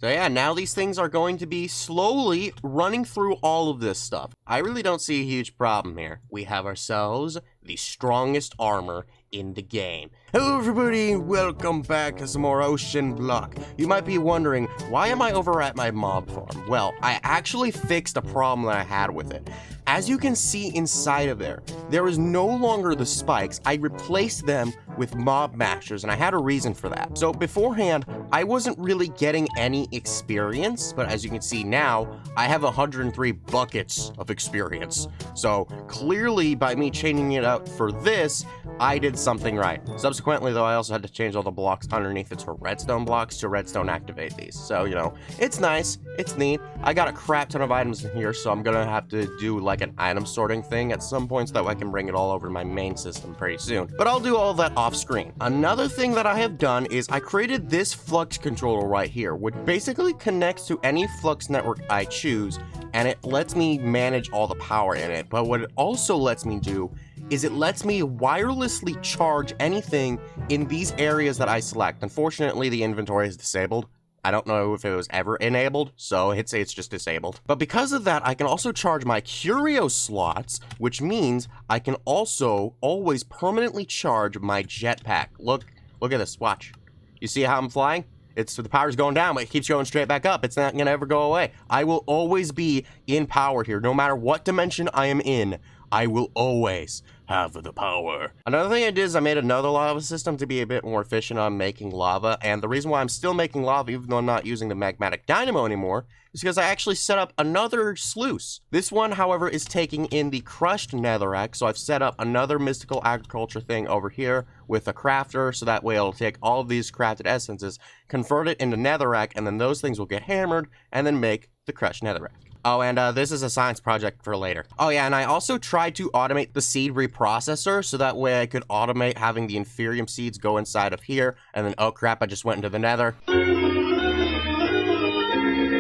So yeah, now these things are going to be slowly running through all of this stuff. I really don't see a huge problem here. We have ourselves the strongest armor in the game. Hello everybody, welcome back to some more Oceanblock. You might be wondering, why am I over at my mob farm? Well, I actually fixed a problem that I had with it. As you can see inside of there is no longer the spikes. I replaced them with mob mashers, and I had a reason for that. So beforehand, I wasn't really getting any experience, but as you can see now, I have 103 buckets of experience. So clearly, by me changing it out for this, I did something right. Subsequently, though, I also had to change all the blocks underneath it to redstone blocks to redstone activate these. So, you know, it's nice, it's neat. I got a crap ton of items in here, so I'm gonna have to do like an item sorting thing at some point so that way I can bring it all over to my main system pretty soon. But I'll do all that off screen. Another thing that I have done is I created this flux controller right here, which basically connects to any flux network I choose, and it lets me manage all the power in it. But what it also lets me do is it lets me wirelessly charge anything in these areas that I select. Unfortunately, the inventory is disabled. I don't know if it was ever enabled, so it's just disabled. But because of that, I can also charge my curio slots, which means I can also always permanently charge my jetpack. Look at this, watch. You see how I'm flying? The power's going down, but it keeps going straight back up. It's not gonna ever go away. I will always be in power here, no matter what dimension I am in. I will always have the power. Another thing I did is I made another lava system to be a bit more efficient on making lava, and the reason why I'm still making lava even though I'm not using the magmatic dynamo anymore is because I actually set up another sluice. This one, however, is taking in the crushed netherrack, so I've set up another mystical agriculture thing over here with a crafter, so that way it'll take all of these crafted essences, convert it into netherrack, and then those things will get hammered, and then make the crushed netherrack. Oh, and this is a science project for later. Oh yeah, and I also tried to automate the seed reprocessor, so that way I could automate having the inferium seeds go inside of here, and then, oh crap, I just went into the nether.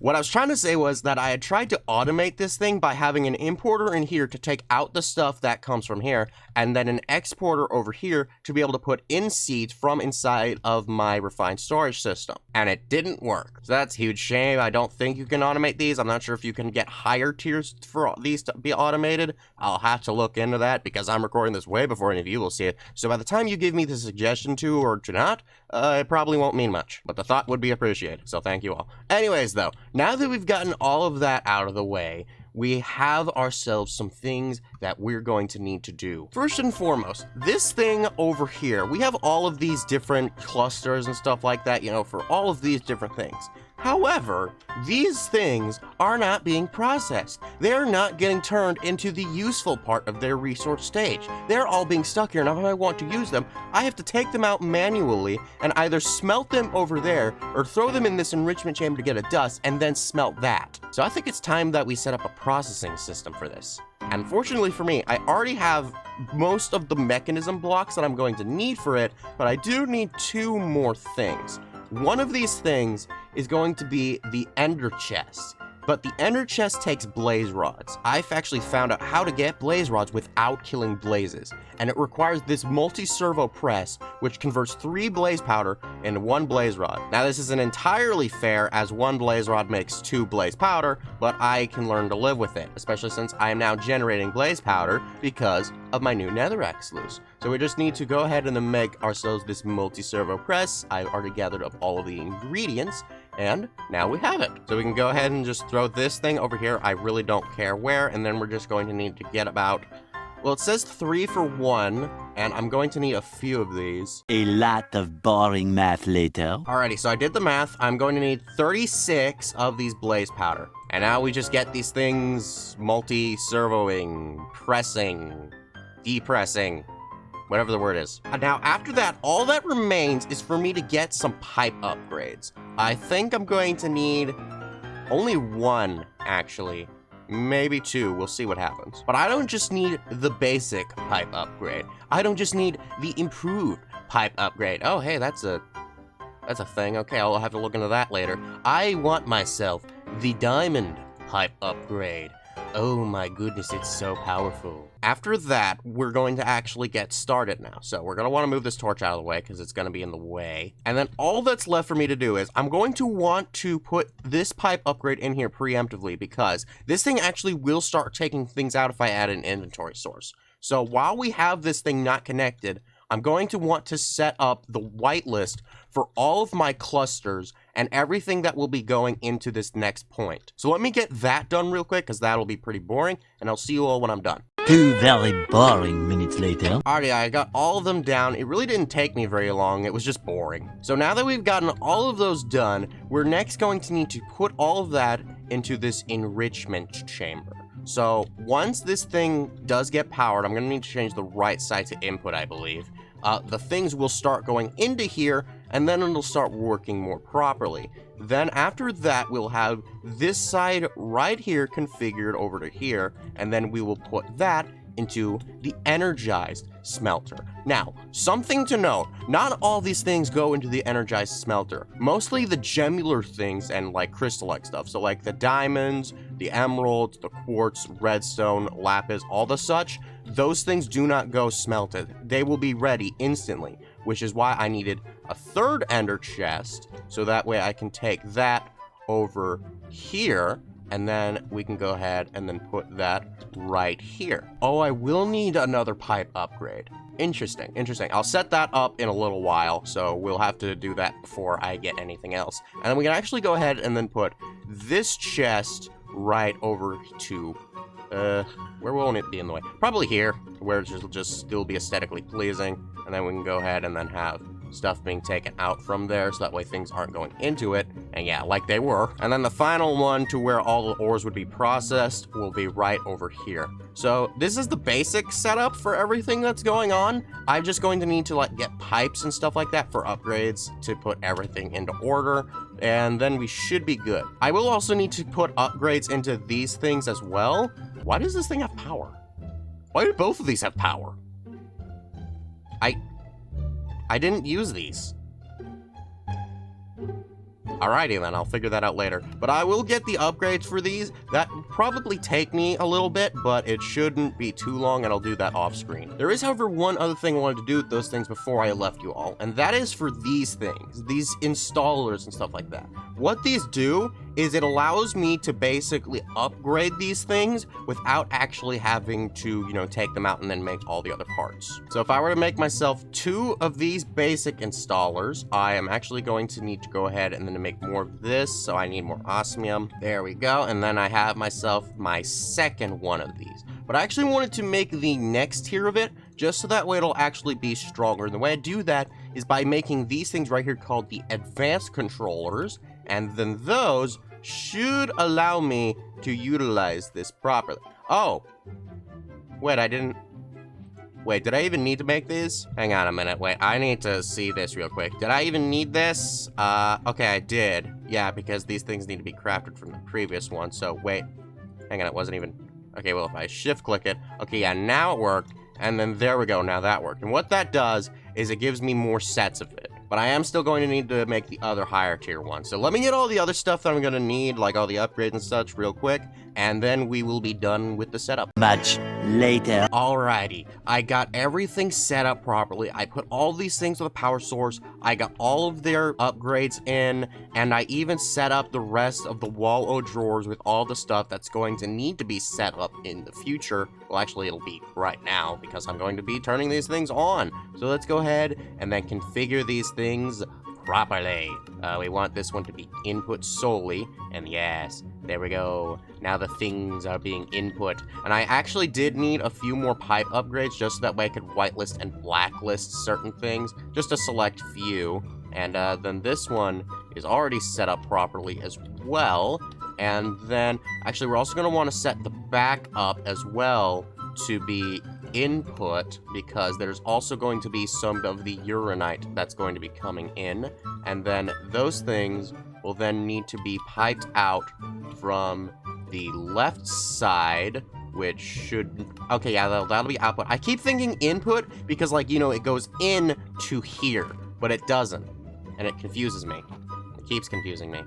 What I was trying to say was that I had tried to automate this thing by having an importer in here to take out the stuff that comes from here, and then an exporter over here to be able to put in seeds from inside of my refined storage system. And it didn't work. So that's a huge shame. I don't think you can automate these. I'm not sure if you can get higher tiers for these to be automated. I'll have to look into that because I'm recording this way before any of you will see it. So by the time you give me the suggestion to or to not, it probably won't mean much. But the thought would be appreciated. So thank you all. Anyways, though, now that we've gotten all of that out of the way, we have ourselves some things that we're going to need to do. First and foremost, this thing over here, we have all of these different clusters and stuff like that, you know, for all of these different things. However, these things are not being processed. They're not getting turned into the useful part of their resource stage. They're all being stuck here. Now, if I want to use them, I have to take them out manually and either smelt them over there or throw them in this enrichment chamber to get a dust and then smelt that. So I think it's time that we set up a processing system for this. And fortunately for me, I already have most of the mechanism blocks that I'm going to need for it, but I do need two more things. One of these things is going to be the ender chest, but the ender chest takes blaze rods. I've actually found out how to get blaze rods without killing blazes, and it requires this multi-servo press, which converts 3 blaze powder into 1 blaze rod. Now this isn't entirely fair, as 1 blaze rod makes 2 blaze powder, but I can learn to live with it, especially since I am now generating blaze powder because of my new netherrack sluice. So we just need to go ahead and then make ourselves this multi-servo press. I've already gathered up all of the ingredients, and now we have it. So we can go ahead and just throw this thing over here. I really don't care where, and then we're just going to need to get about, well, it says 3 for 1, and I'm going to need a few of these. A lot of boring math later. Alrighty, so I did the math. I'm going to need 36 of these blaze powder. And now we just get these things multi-servoing, pressing, depressing, whatever the word is. Now, after that, all that remains is for me to get some pipe upgrades. I think I'm going to need only 1, actually. Maybe 2, we'll see what happens. But I don't just need the basic pipe upgrade. I don't just need the improved pipe upgrade. Oh, hey, that's a thing. Okay, I'll have to look into that later. I want myself the diamond pipe upgrade. Oh my goodness, it's so powerful. After that, we're going to actually get started now. So we're going to want to move this torch out of the way because it's going to be in the way. And then all that's left for me to do is I'm going to want to put this pipe upgrade in here preemptively because this thing actually will start taking things out if I add an inventory source. So while we have this thing not connected, I'm going to want to set up the whitelist for all of my clusters and everything that will be going into this next point. So let me get that done real quick because that'll be pretty boring, and I'll see you all when I'm done. 2 very boring minutes later. Alrighty, I got all of them down. It really didn't take me very long. It was just boring. So now that we've gotten all of those done, we're next going to need to put all of that into this enrichment chamber. So once this thing does get powered, I'm going to need to change the right side to input, I believe. The things will start going into here, and then it'll start working more properly. Then after that, we'll have this side right here configured over to here, and then we will put that into the energized smelter. Now, something to note, not all these things go into the energized smelter. Mostly the gemular things and like crystal-like stuff. So like the diamonds, the emeralds, the quartz, redstone, lapis, all the such, those things do not go smelted. They will be ready instantly, which is why I needed a third ender chest, so that way I can take that over here, and then we can go ahead and then put that right here. Oh, I will need another pipe upgrade. Interesting, interesting. I'll set that up in a little while, so we'll have to do that before I get anything else. And then we can actually go ahead and then put this chest right over to, where won't it be in the way? Probably here, where it'll just still be aesthetically pleasing. And then we can go ahead and then have stuff being taken out from there, so that way things aren't going into it. And yeah, like they were. And then the final one to where all the ores would be processed will be right over here. So this is the basic setup for everything that's going on. I'm just going to need to like get pipes and stuff like that for upgrades to put everything into order, and then we should be good. I will also need to put upgrades into these things as well. Why does this thing have power? Why do both of these have power? I didn't use these. Alrighty then, I'll figure that out later. But I will get the upgrades for these. That will probably take me a little bit, but it shouldn't be too long, and I'll do that off screen. There is, however, one other thing I wanted to do with those things before I left you all, and that is for these things, these installers and stuff like that. What these do is it allows me to basically upgrade these things without actually having to, take them out and then make all the other parts. So if I were to make myself 2 of these basic installers, I am actually going to need to go ahead and then make more of this, so I need more osmium. There we go, and then I have myself my second one of these. But I actually wanted to make the next tier of it, just so that way it'll actually be stronger. And the way I do that is by making these things right here called the advanced controllers, and then those should allow me to utilize this properly. Oh, wait, did I even need to make these? Hang on a minute, wait, I need to see this real quick. Did I even need this? Okay, I did. Yeah, because these things need to be crafted from the previous one, so wait. Hang on, it wasn't even... Okay, well, if I shift-click it... Okay, yeah, now it worked, and then there we go, now that worked. And what that does is it gives me more sets of it. But I am still going to need to make the other higher tier one. So let me get all the other stuff that I'm going to need, like all the upgrades and such, real quick. And then we will be done with the setup. Much later. Alrighty, I got everything set up properly. I put all these things with a power source. I got all of their upgrades in. And I even set up the rest of the wall o' drawers with all the stuff that's going to need to be set up in the future. Well, actually, it'll be right now because I'm going to be turning these things on. So let's go ahead and then configure these things properly. We want this one to be input solely, and yes, there we go. Now the things are being input, and I actually did need a few more pipe upgrades just so that way I could whitelist and blacklist certain things, just a select few, and then this one is already set up properly as well, and then actually we're also going to want to set the back up as well to be input, because there's also going to be some of the uranite that's going to be coming in, and then those things will then need to be piped out from the left side, which should... Okay, yeah, that'll be output. I keep thinking input because, like, it goes in to here, but it doesn't, and it confuses me. It keeps confusing me.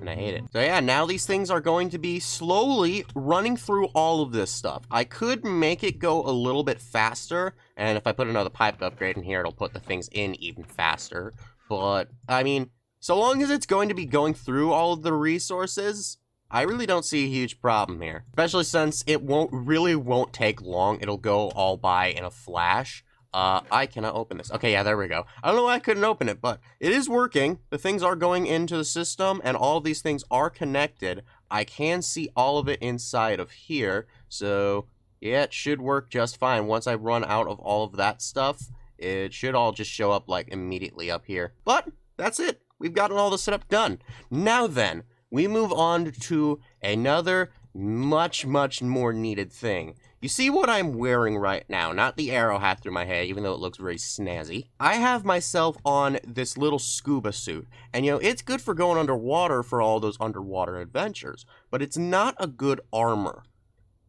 and I hate it. So yeah, now these things are going to be slowly running through all of this stuff. I could make it go a little bit faster, and if I put another pipe upgrade in here, it'll put the things in even faster. But, I mean, so long as it's going to be going through all of the resources, I really don't see a huge problem here. Especially since it won't take long. It'll go all by in a flash. I cannot open this. Okay, yeah, there we go. I don't know why I couldn't open it, but it is working. The things are going into the system, and all of these things are connected. I can see all of it inside of here, so yeah, it should work just fine. Once I run out of all of that stuff, it should all just show up, like, immediately up here. But that's it. We've gotten all the setup done. Now then, we move on to another much more needed thing. You see what I'm wearing right now, not the arrow hat through my head, even though it looks very snazzy. I have myself on this little scuba suit, and you know, it's good for going underwater for all those underwater adventures, but it's not a good armor.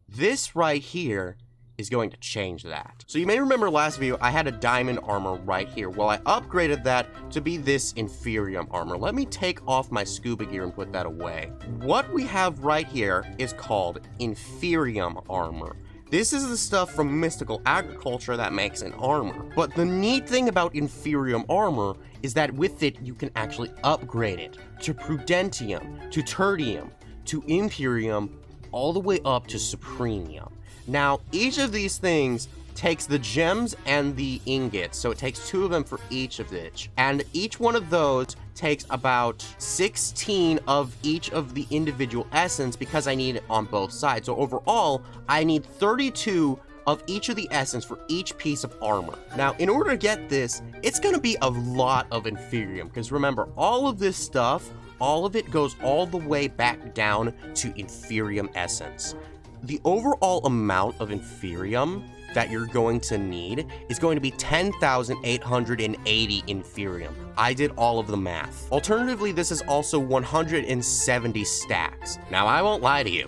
This right here is going to change that. So you may remember last video, I had a diamond armor right here. Well, I upgraded that to be this inferium armor. Let me take off my scuba gear and put that away. What we have right here is called inferium armor. This is the stuff from mystical agriculture that makes an armor. But the neat thing about inferium armor is that with it, you can actually upgrade it to prudentium, to tertium, to imperium, all the way up to supremium. Now, each of these things takes the gems and the ingots, so it takes 2 of them for each of each. And each one of those takes about 16 of each of the individual essence because I need it on both sides. So overall, I need 32 of each of the essence for each piece of armor. Now, in order to get this, it's gonna be a lot of inferium, because remember, all of this stuff, all of it goes all the way back down to inferium essence. The overall amount of inferium that you're going to need is going to be 10,880 inferium. I did all of the math. Alternatively, this is also 170 stacks. Now, I won't lie to you,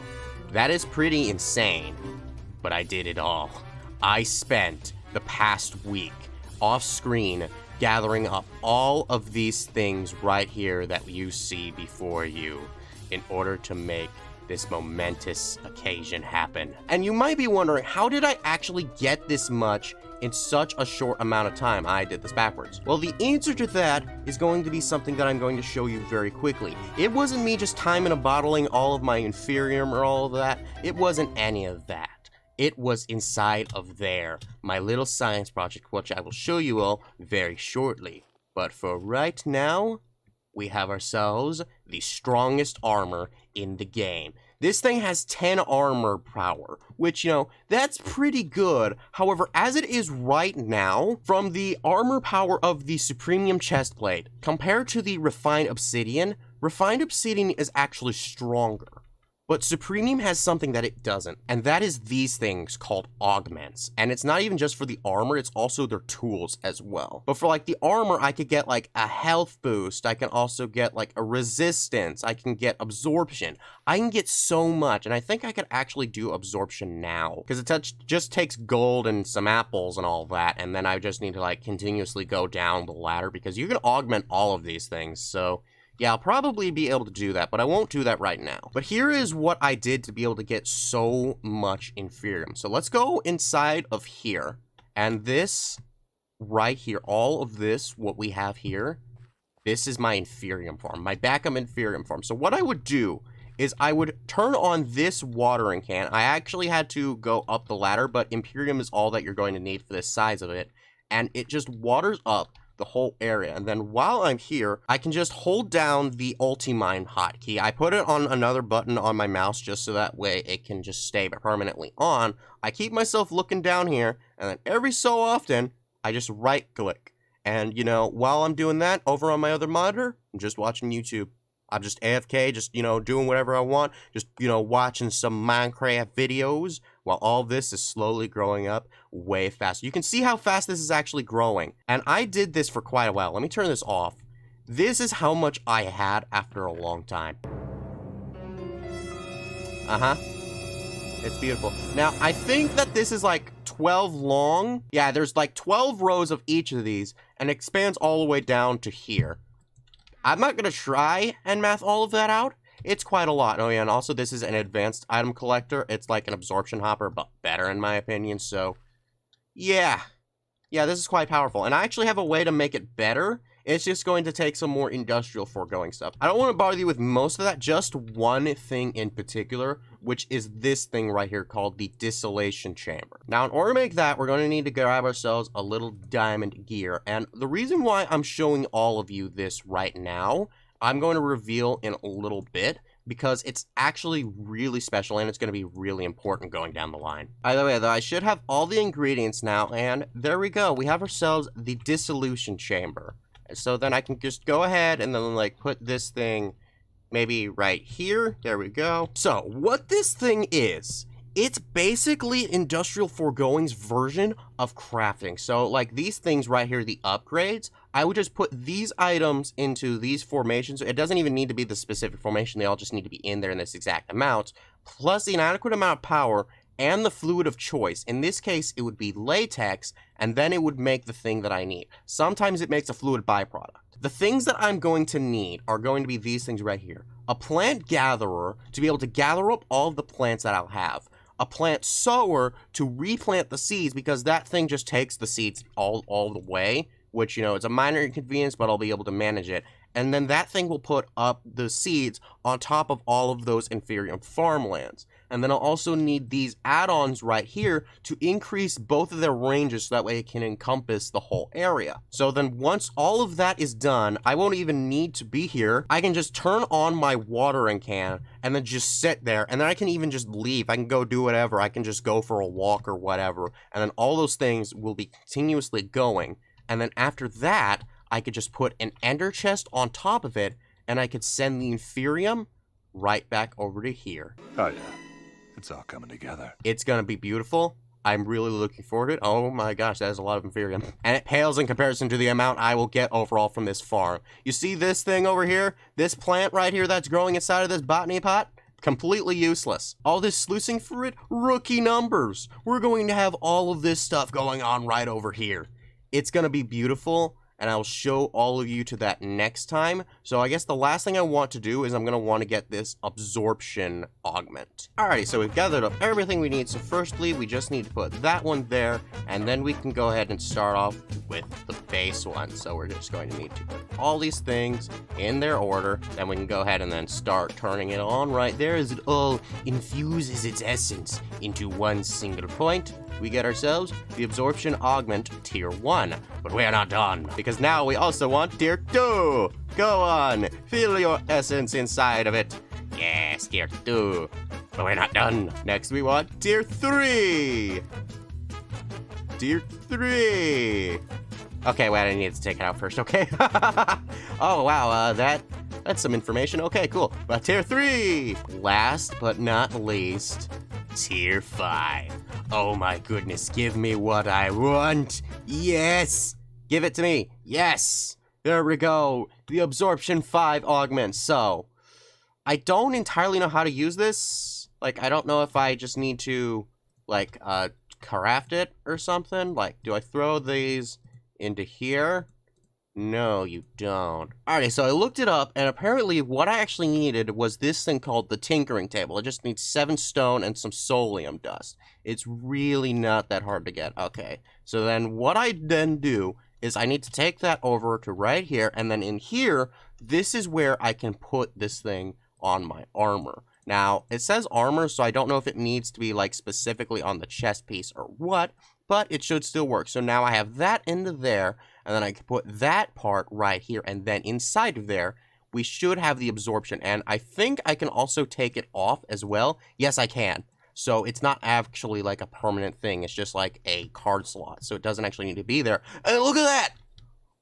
that is pretty insane, but I did it all. I spent the past week off screen gathering up all of these things right here that you see before you in order to make this momentous occasion happen. And you might be wondering, how did I actually get this much in such a short amount of time? I did this backwards. Well, the answer to that is going to be something that I'm going to show you very quickly. It wasn't me just timing and bottling all of my inferium or all of that. It wasn't any of that. It was inside of there, my little science project, which I will show you all very shortly. But for right now, we have ourselves the strongest armor in the game. This thing has 10 armor power, which, you know, that's pretty good. However, as it is right now, from the armor power of the Supremium chestplate, compared to the refined obsidian is actually stronger. But Supremium has something that it doesn't, and that is these things called augments. And it's not even just for the armor, it's also their tools as well. But for like the armor, I could get like a health boost, I can also get like a resistance, I can get absorption. I can get so much, and I think I could actually do absorption now. Because it just takes gold and some apples and all that, and then I just need to like continuously go down the ladder, because you can augment all of these things, so yeah, I'll probably be able to do that, but I won't do that right now. But here is what I did to be able to get so much inferium. So let's go inside of here. And this right here, all of this, what we have here, this is my inferium farm, my backup inferium farm. So what I would do is I would turn on this watering can. I actually had to go up the ladder, but imperium is all that you're going to need for this size of it. And it just waters up the whole area. And then while I'm here, I can just hold down the Ultimine hotkey. I put it on another button on my mouse just so that way it can just stay permanently on. I keep myself looking down here, and then every so often, I just right click. And, you know, while I'm doing that, over on my other monitor, I'm just watching YouTube. I'm just AFK, just, you know, doing whatever I want, just, you know, watching some Minecraft videos while all this is slowly growing up way faster. You can see how fast this is actually growing. And I did this for quite a while. Let me turn this off. This is how much I had after a long time. It's beautiful. Now, I think that this is like 12 long. Yeah, there's like 12 rows of each of these, and it expands all the way down to here. I'm not gonna try and math all of that out, It's quite a lot. Oh yeah, and also this is an advanced item collector. It's like an absorption hopper, but better in my opinion, so yeah. Yeah, this is quite powerful, and I actually have a way to make it better. It's just going to take some more industrial foregoing stuff. I don't want to bother you with most of that, just one thing in particular, which is this thing right here called the distillation chamber. Now, in order to make that, we're going to need to grab ourselves a little diamond gear, and the reason why I'm showing all of you this right now, I'm going to reveal in a little bit, because it's actually really special and it's going to be really important going down the line. Either way, though, I should have all the ingredients now, and there we go. We have ourselves the dissolution chamber. So then I can just go ahead and then, like, put this thing maybe right here. There we go. So, what this thing is, it's basically Industrial Foregoing's version of crafting. So, like, these things right here, the upgrades, I would just put these items into these formations. It doesn't even need to be the specific formation. They all just need to be in there in this exact amount, plus the inadequate amount of power and the fluid of choice. In this case, it would be latex, and then it would make the thing that I need. Sometimes it makes a fluid byproduct. The things that I'm going to need are going to be these things right here. A plant gatherer to be able to gather up all of the plants that I'll have. A plant sower to replant the seeds, because that thing just takes the seeds all the way, which, you know, it's a minor inconvenience, but I'll be able to manage it. And then that thing will put up the seeds on top of all of those inferior farmlands. And then I'll also need these add-ons right here to increase both of their ranges so that way it can encompass the whole area. So then once all of that is done, I won't even need to be here. I can just turn on my watering can and then just sit there, and then I can even just leave. I can go do whatever. I can just go for a walk or whatever. And then all those things will be continuously going. And then after that, I could just put an ender chest on top of it, and I could send the inferium right back over to here. Oh yeah, it's all coming together. It's gonna be beautiful. I'm really looking forward to it. Oh my gosh, that is a lot of inferium. And it pales in comparison to the amount I will get overall from this farm. You see this thing over here? This plant right here that's growing inside of this botany pot? Completely useless. All this sluicing fruit? Rookie numbers. We're going to have all of this stuff going on right over here. It's gonna be beautiful, and I'll show all of you to that next time. So I guess the last thing I want to do is I'm going to want to get this absorption augment. Alrighty, so we've gathered up everything we need. So firstly, we just need to put that one there, and then we can go ahead and start off with the base one. So we're just going to need to put all these things in their order. Then we can go ahead and then start turning it on right there as it all infuses its essence into one single point. We get ourselves the absorption augment tier 1, but we are not done, because now we also want tier 2. Go on, feel your essence inside of it. Yes, tier 2, but we're not done. Next we want tier 3. Tier 3. Okay, wait, I need to take it out first, okay? Oh, wow, that's some information. Okay, cool. But tier 3. Last but not least, tier 5. Oh my goodness, give me what I want. Yes! Give it to me. Yes! There we go. The absorption 5 augment. So, I don't entirely know how to use this. Like, I don't know if I just need to, like, craft it or something. Like, do I throw these into here? No, you don't. Alrighty, so I looked it up, and apparently what I actually needed was this thing called the tinkering table. It just needs 7 stone and some solium dust. It's really not that hard to get. Okay, so then what I then do is I need to take that over to right here, and then in here, this is where I can put this thing on my armor. Now, it says armor, so I don't know if it needs to be, like, specifically on the chest piece or what, but it should still work. So now I have that into there, and then I can put that part right here, and then inside of there, we should have the absorption, and I think I can also take it off as well. Yes, I can. So it's not actually like a permanent thing, it's just like a card slot, so it doesn't actually need to be there. And look at that!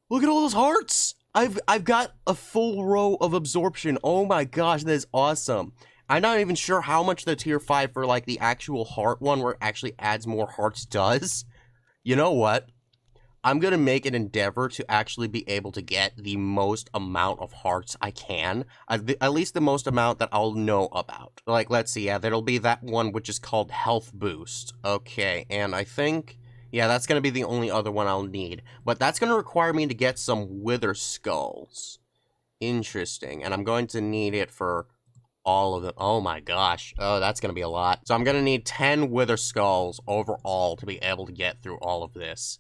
Look at all those hearts! I've got a full row of absorption. Oh my gosh, that is awesome. I'm not even sure how much the tier 5 for, like, the actual heart one, where it actually adds more hearts does. You know what? I'm gonna make an endeavor to actually be able to get the most amount of hearts I can. At least the most amount that I'll know about. Like, let's see, yeah, there'll be that one which is called Health Boost. Okay, and I think, yeah, that's gonna be the only other one I'll need. But that's gonna require me to get some Wither Skulls. Interesting, and I'm going to need it for all of them. Oh my gosh. Oh, that's gonna be a lot. So I'm gonna need 10 wither skulls overall to be able to get through all of this.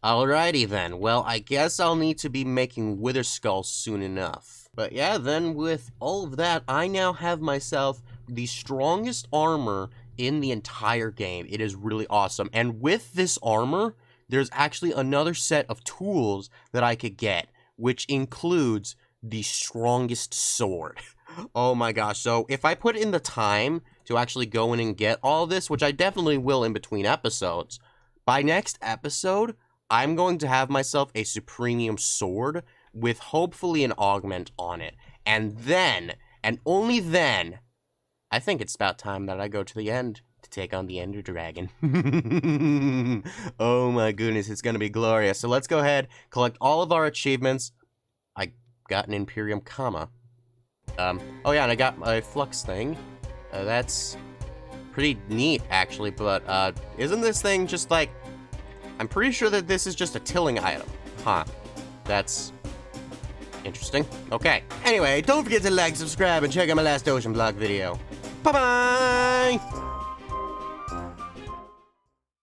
Alrighty then. Well, I guess I'll need to be making wither skulls soon enough. But yeah, then with all of that, I now have myself the strongest armor in the entire game. It is really awesome. And with this armor, there's actually another set of tools that I could get, which includes the strongest sword. Oh my gosh. So if I put in the time to actually go in and get all this, which I definitely will in between episodes, by next episode, I'm going to have myself a Supremium sword with hopefully an augment on it. And then, and only then, I think it's about time that I go to the end to take on the Ender Dragon. Oh my goodness, it's gonna be glorious. So let's go ahead, collect all of our achievements. I got an Imperium comma. Oh yeah, and I got my flux thing. That's pretty neat, actually, but, isn't this thing just like... I'm pretty sure that this is just a tilling item. Huh. That's... interesting. Okay. Anyway, don't forget to like, subscribe, and check out my last Oceanblock video. Bye-bye!